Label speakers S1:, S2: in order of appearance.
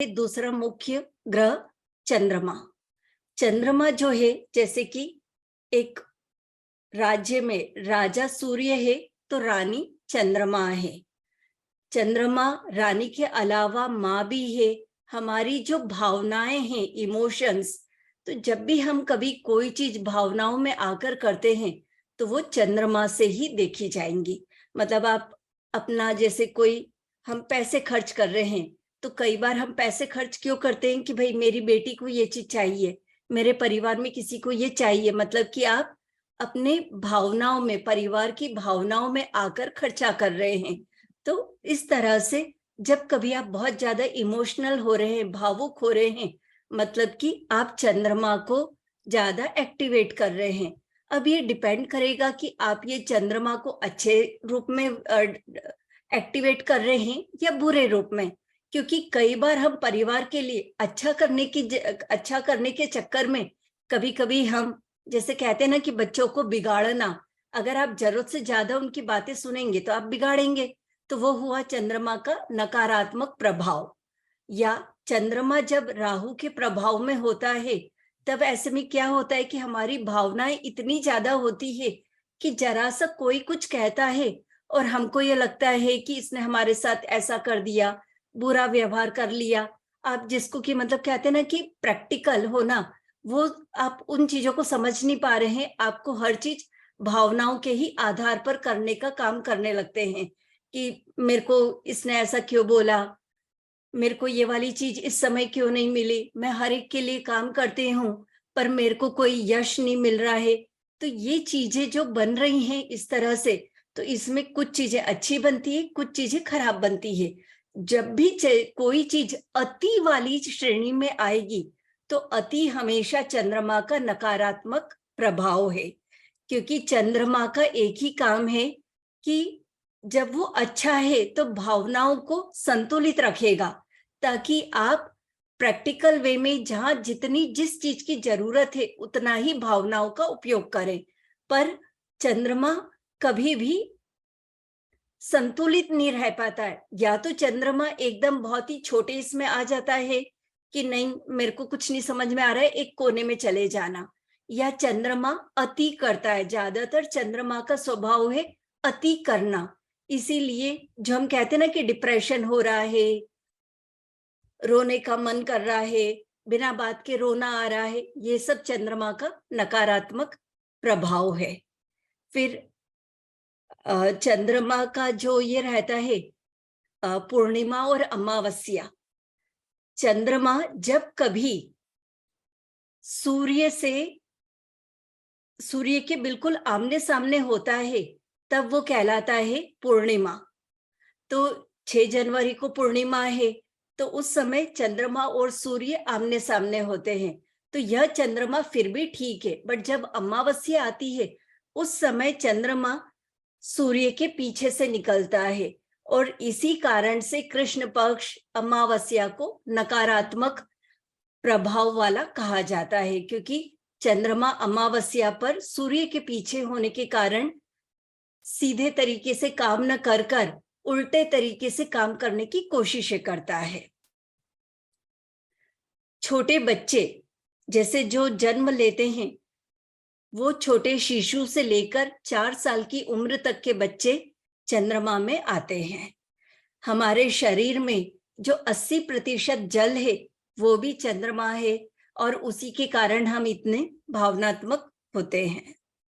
S1: दूसरा मुख्य ग्रह चंद्रमा। चंद्रमा जो है, जैसे कि एक राज्य में राजा सूर्य है तो रानी चंद्रमा है। चंद्रमा रानी के अलावा माँ भी है। हमारी जो भावनाएं हैं, इमोशंस, तो जब भी हम कभी कोई चीज भावनाओं में आकर करते हैं तो वो चंद्रमा से ही देखी जाएंगी। मतलब आप अपना, जैसे कोई हम पैसे खर्च कर रहे हैं तो कई बार हम पैसे खर्च क्यों करते हैं कि भाई मेरी बेटी को ये चीज चाहिए, मेरे परिवार में किसी को ये चाहिए। मतलब कि आप अपने भावनाओं में, परिवार की भावनाओं में आकर खर्चा कर रहे हैं। तो इस तरह से जब कभी आप बहुत ज्यादा इमोशनल हो रहे हैं, भावुक हो रहे हैं, मतलब कि आप चंद्रमा को ज्यादा एक्टिवेट कर रहे हैं। अब ये डिपेंड करेगा कि आप ये चंद्रमा को अच्छे रूप में एक्टिवेट कर रहे हैं या बुरे रूप में। क्योंकि कई बार हम परिवार के लिए अच्छा करने के चक्कर में कभी कभी हम, जैसे कहते हैं ना कि बच्चों को बिगाड़ना, अगर आप जरूरत से ज्यादा उनकी बातें सुनेंगे तो आप बिगाड़ेंगे। तो वो हुआ चंद्रमा का नकारात्मक प्रभाव। या चंद्रमा जब राहु के प्रभाव में होता है तब ऐसे में क्या होता है कि हमारी भावनाएं इतनी ज्यादा होती है कि जरा सा कोई कुछ कहता है और हमको ये लगता है कि इसने हमारे साथ ऐसा कर दिया, बुरा व्यवहार कर लिया। आप जिसको कि मतलब कहते हैं ना कि प्रैक्टिकल होना, वो आप उन चीजों को समझ नहीं पा रहे हैं। आपको हर चीज भावनाओं के ही आधार पर करने का काम करने लगते हैं कि मेरे को इसने ऐसा क्यों बोला, मेरे को ये वाली चीज इस समय क्यों नहीं मिली, मैं हर एक के लिए काम करती हूँ पर मेरे को कोई यश नहीं मिल रहा है। तो ये चीजें जो बन रही हैं इस तरह से, तो इसमें कुछ चीजें अच्छी बनती है, कुछ चीजें खराब बनती है। जब भी कोई चीज अति वाली श्रेणी में आएगी तो अति हमेशा चंद्रमा का नकारात्मक प्रभाव है। क्योंकि चंद्रमा का एक ही काम है कि जब वो अच्छा है तो भावनाओं को संतुलित रखेगा, ताकि आप प्रैक्टिकल वे में जहां जितनी जिस चीज की जरूरत है उतना ही भावनाओं का उपयोग करें। पर चंद्रमा कभी भी संतुलित नहीं रह पाता है। या तो चंद्रमा एकदम बहुत ही छोटे इसमें आ जाता है कि नहीं मेरे को कुछ नहीं समझ में आ रहा है, एक कोने में चले जाना, या चंद्रमा अति करता है। ज्यादातर चंद्रमा का स्वभाव है अति करना। इसीलिए जो हम कहते हैं ना कि डिप्रेशन हो रहा है, रोने का मन कर रहा है, बिना बात के रोना आ रहा है, ये सब चंद्रमा का नकारात्मक प्रभाव है। फिर चंद्रमा का जो ये रहता है पूर्णिमा और अमावस्या। चंद्रमा जब कभी सूर्य के बिल्कुल आमने सामने होता है तब वो कहलाता है पूर्णिमा। तो 6 जनवरी को पूर्णिमा है तो उस समय चंद्रमा और सूर्य आमने सामने होते हैं, तो यह चंद्रमा फिर भी ठीक है। बट जब अमावस्या आती है उस समय चंद्रमा सूर्य के पीछे से निकलता है, और इसी कारण से कृष्ण पक्ष अमावस्या को नकारात्मक प्रभाव वाला कहा जाता है। क्योंकि चंद्रमा अमावस्या पर सूर्य के पीछे होने के कारण सीधे तरीके से काम न कर कर उल्टे तरीके से काम करने की कोशिशें करता है। छोटे बच्चे जैसे जो जन्म लेते हैं, वो छोटे शिशु से लेकर 4 साल की उम्र तक के बच्चे चंद्रमा में आते हैं। हमारे शरीर में जो 80% जल है वो भी चंद्रमा है, और उसी के कारण हम इतने भावनात्मक होते हैं।